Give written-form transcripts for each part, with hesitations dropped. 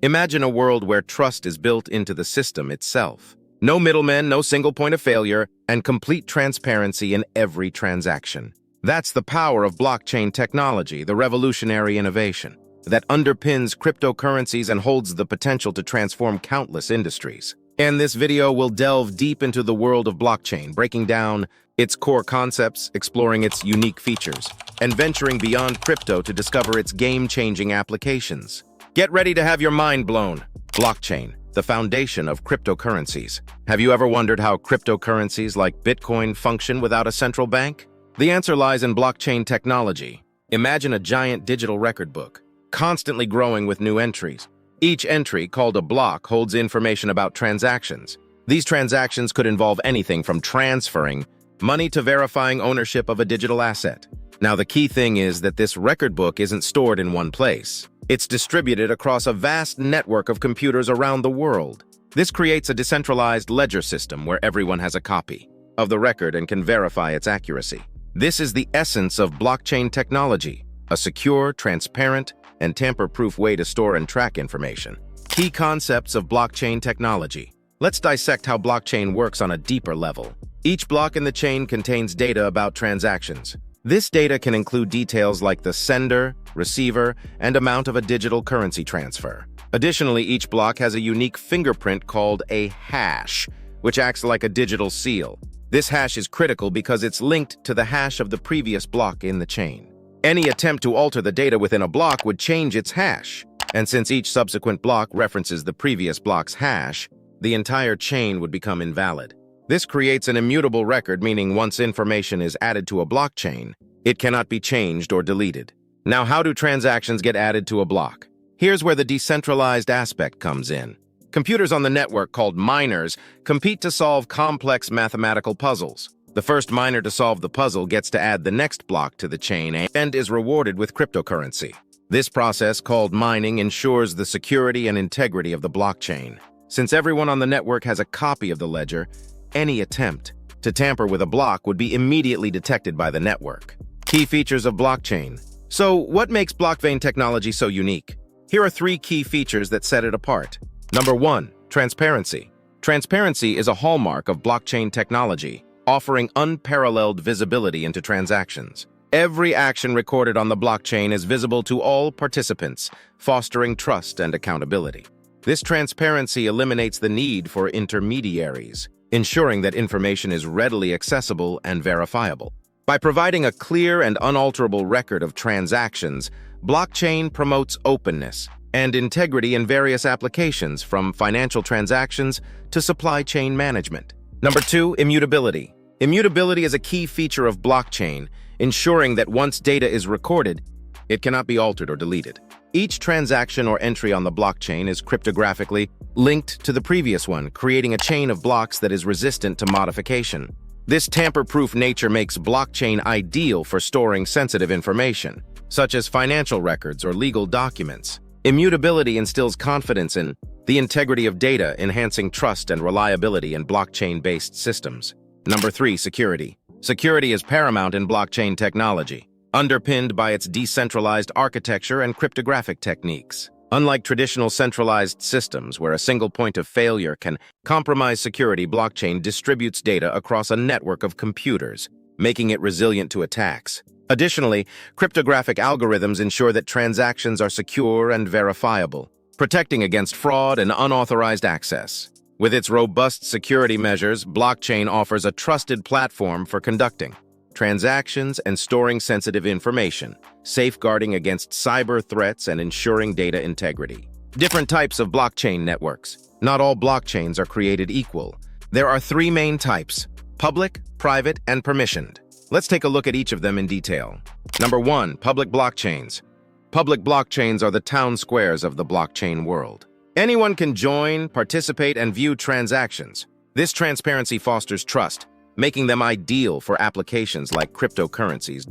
Imagine a world where trust is built into the system itself. No middlemen, no single point of failure, and complete transparency in every transaction. That's the power of blockchain technology, the revolutionary innovation that underpins cryptocurrencies and holds the potential to transform countless industries. And this video will delve deep into the world of blockchain, breaking down its core concepts, exploring its unique features, and venturing beyond crypto to discover its game-changing applications. Get ready to have your mind blown. Blockchain, the foundation of cryptocurrencies. Have you ever wondered how cryptocurrencies like Bitcoin function without a central bank? The answer lies in blockchain technology. Imagine a giant digital record book, constantly growing with new entries. Each entry, called a block, holds information about transactions. These transactions could involve anything from transferring money to verifying ownership of a digital asset. Now, the key thing is that this record book isn't stored in one place. It's distributed across a vast network of computers around the world. This creates a decentralized ledger system where everyone has a copy of the record and can verify its accuracy. This is the essence of blockchain technology, a secure, transparent, and tamper-proof way to store and track information. Key concepts of blockchain technology. Let's dissect how blockchain works on a deeper level. Each block in the chain contains data about transactions. This data can include details like the sender, receiver, and amount of a digital currency transfer. Additionally, each block has a unique fingerprint called a hash, which acts like a digital seal. This hash is critical because it's linked to the hash of the previous block in the chain. Any attempt to alter the data within a block would change its hash, and since each subsequent block references the previous block's hash, the entire chain would become invalid. This creates an immutable record, meaning once information is added to a blockchain, it cannot be changed or deleted. Now, how do transactions get added to a block? Here's where the decentralized aspect comes in. Computers on the network, called miners, compete to solve complex mathematical puzzles. The first miner to solve the puzzle gets to add the next block to the chain and is rewarded with cryptocurrency. This process, called mining, ensures the security and integrity of the blockchain. Since everyone on the network has a copy of the ledger, any attempt to tamper with a block would be immediately detected by the network. Key features of blockchain. So, what makes blockchain technology so unique? Here are 3 key features that set it apart. Number 1, transparency. Transparency is a hallmark of blockchain technology, offering unparalleled visibility into transactions. Every action recorded on the blockchain is visible to all participants, fostering trust and accountability. This transparency eliminates the need for intermediaries, ensuring that information is readily accessible and verifiable. By providing a clear and unalterable record of transactions, blockchain promotes openness and integrity in various applications, from financial transactions to supply chain management. Number 2, immutability. Immutability is a key feature of blockchain, ensuring that once data is recorded, it cannot be altered or deleted. Each transaction or entry on the blockchain is cryptographically linked to the previous one, creating a chain of blocks that is resistant to modification. This tamper-proof nature makes blockchain ideal for storing sensitive information, such as financial records or legal documents. Immutability instills confidence in the integrity of data, enhancing trust and reliability in blockchain-based systems. Number 3, security. Security is paramount in blockchain technology, underpinned by its decentralized architecture and cryptographic techniques. Unlike traditional centralized systems where a single point of failure can compromise security, blockchain distributes data across a network of computers, making it resilient to attacks. Additionally, cryptographic algorithms ensure that transactions are secure and verifiable, protecting against fraud and unauthorized access. With its robust security measures, blockchain offers a trusted platform for conducting transactions and storing sensitive information, safeguarding against cyber threats and ensuring data integrity. Different types of blockchain networks. Not all blockchains are created equal. There are 3 main types: public, private, and permissioned. Let's take a look at each of them in detail. Number 1, public blockchains. Public blockchains are the town squares of the blockchain world. Anyone can join, participate, and view transactions. This transparency fosters trust, making them ideal for applications like cryptocurrencies.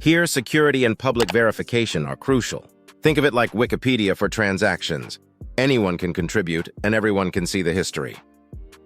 Here, security and public verification are crucial. Think of it like Wikipedia for transactions. Anyone can contribute, and everyone can see the history.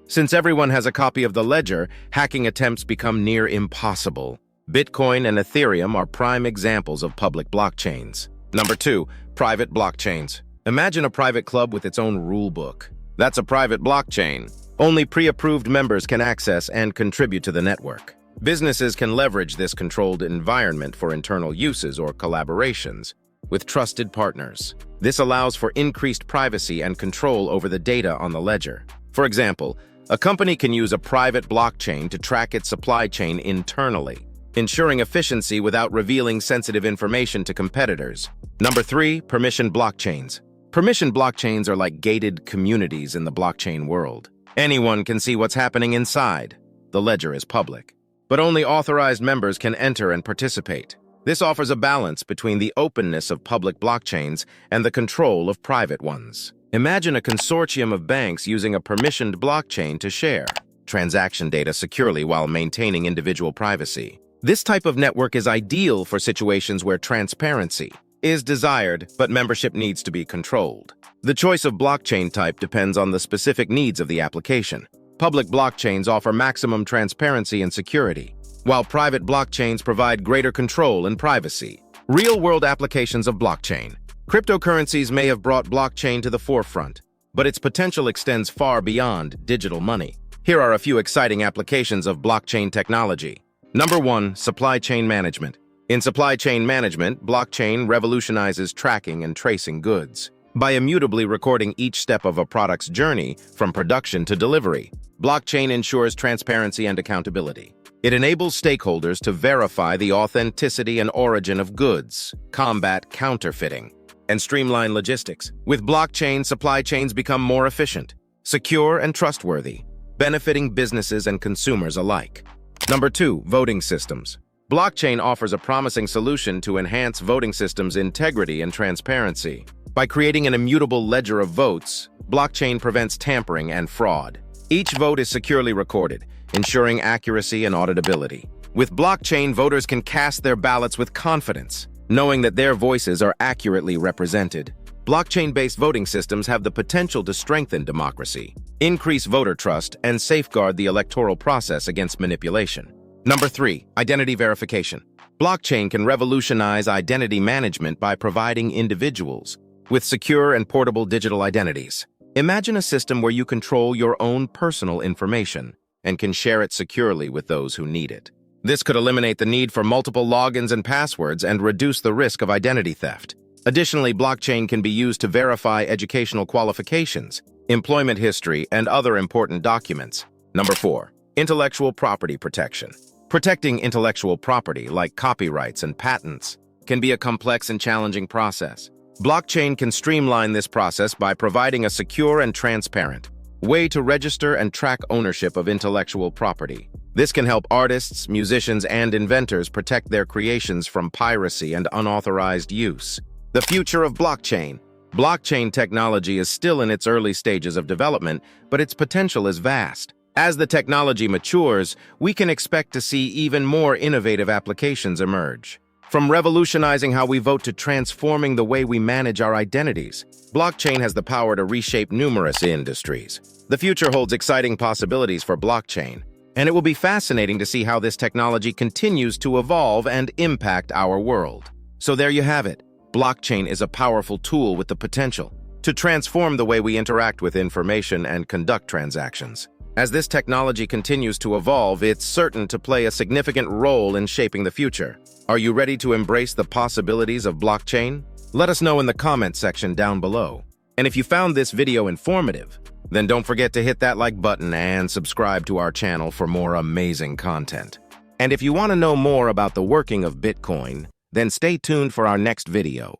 Since everyone has a copy of the ledger, hacking attempts become near impossible. Bitcoin and Ethereum are prime examples of public blockchains. Number 2, private blockchains. Imagine a private club with its own rule book. That's a private blockchain. Only pre-approved members can access and contribute to the network. Businesses can leverage this controlled environment for internal uses or collaborations with trusted partners. This allows for increased privacy and control over the data on the ledger. For example, a company can use a private blockchain to track its supply chain internally, ensuring efficiency without revealing sensitive information to competitors. Number 3, permissioned blockchains. Permissioned blockchains are like gated communities in the blockchain world. Anyone can see what's happening inside. The ledger is public, but only authorized members can enter and participate. This offers a balance between the openness of public blockchains and the control of private ones. Imagine a consortium of banks using a permissioned blockchain to share transaction data securely while maintaining individual privacy. This type of network is ideal for situations where transparency is desired, but membership needs to be controlled. The choice of blockchain type depends on the specific needs of the application. Public blockchains offer maximum transparency and security, while private blockchains provide greater control and privacy. Real-world applications of blockchain. Cryptocurrencies may have brought blockchain to the forefront, but its potential extends far beyond digital money. Here are a few exciting applications of blockchain technology. Number 1, supply chain management. In supply chain management, blockchain revolutionizes tracking and tracing goods. By immutably recording each step of a product's journey, from production to delivery, blockchain ensures transparency and accountability. It enables stakeholders to verify the authenticity and origin of goods, combat counterfeiting, and streamline logistics. With blockchain, supply chains become more efficient, secure, and trustworthy, benefiting businesses and consumers alike. Number 2, voting systems. Blockchain offers a promising solution to enhance voting systems' integrity and transparency. By creating an immutable ledger of votes, blockchain prevents tampering and fraud. Each vote is securely recorded, ensuring accuracy and auditability. With blockchain, voters can cast their ballots with confidence, knowing that their voices are accurately represented. Blockchain-based voting systems have the potential to strengthen democracy, increase voter trust, and safeguard the electoral process against manipulation. Number 3, identity verification. Blockchain can revolutionize identity management by providing individuals with secure and portable digital identities. Imagine a system where you control your own personal information and can share it securely with those who need it. This could eliminate the need for multiple logins and passwords and reduce the risk of identity theft. Additionally, blockchain can be used to verify educational qualifications, employment history, and other important documents. Number 4, intellectual property protection. Protecting intellectual property, like copyrights and patents, can be a complex and challenging process. Blockchain can streamline this process by providing a secure and transparent way to register and track ownership of intellectual property. This can help artists, musicians, and inventors protect their creations from piracy and unauthorized use. The future of blockchain. Blockchain technology is still in its early stages of development, but its potential is vast. As the technology matures, we can expect to see even more innovative applications emerge. From revolutionizing how we vote to transforming the way we manage our identities, blockchain has the power to reshape numerous industries. The future holds exciting possibilities for blockchain, and it will be fascinating to see how this technology continues to evolve and impact our world. So there you have it. Blockchain is a powerful tool with the potential to transform the way we interact with information and conduct transactions. As this technology continues to evolve, it's certain to play a significant role in shaping the future. Are you ready to embrace the possibilities of blockchain? Let us know in the comment section down below. And if you found this video informative, then don't forget to hit that like button and subscribe to our channel for more amazing content. And if you want to know more about the working of Bitcoin, then stay tuned for our next video.